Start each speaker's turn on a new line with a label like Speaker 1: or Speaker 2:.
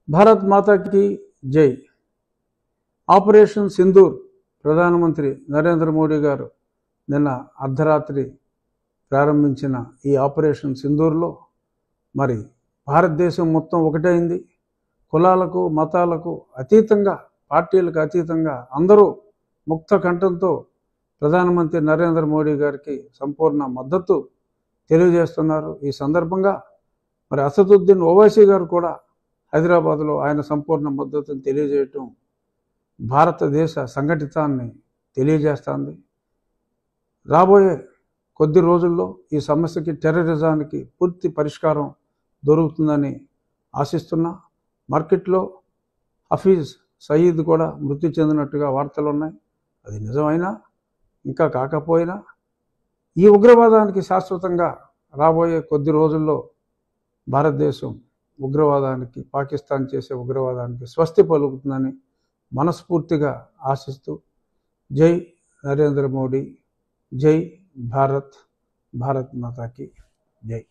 Speaker 1: భారత్ మాతాకి జై. ఆపరేషన్ సింధూర్ ప్రధానమంత్రి నరేంద్ర మోడీ గారు నిన్న అర్ధరాత్రి ప్రారంభించిన ఈ ఆపరేషన్ సింధూర్లో మరి భారతదేశం మొత్తం ఒకటైంది. కులాలకు మతాలకు అతీతంగా, పార్టీలకు అతీతంగా అందరూ ముక్త కంఠంతో ప్రధానమంత్రి నరేంద్ర మోడీ గారికి సంపూర్ణ మద్దతు తెలియజేస్తున్నారు. ఈ సందర్భంగా మరి అసదుద్దీన్ ఓవైసీ గారు కూడా హైదరాబాద్లో ఆయన సంపూర్ణ మద్దతును తెలియజేయటం భారతదేశ సంఘటితాన్ని తెలియజేస్తుంది. రాబోయే కొద్ది రోజుల్లో ఈ సమస్యకి, టెర్రరిజానికి పూర్తి పరిష్కారం దొరుకుతుందని ఆశిస్తున్నా. మార్కెట్లో హఫీజ్ సయీద్ కూడా మృతి చెందినట్టుగా వార్తలు ఉన్నాయి. అది నిజమైనా ఇంకా కాకపోయినా ఈ ఉగ్రవాదానికి శాశ్వతంగా రాబోయే కొద్ది రోజుల్లో భారతదేశం ఉగ్రవాదానికి, పాకిస్తాన్ చేసే ఉగ్రవాదానికి స్వస్తి పలుకుతుందని మనస్ఫూర్తిగా ఆశిస్తూ జై నరేంద్ర మోడీ, జై భారత్, భారత్ మాతాకి జై.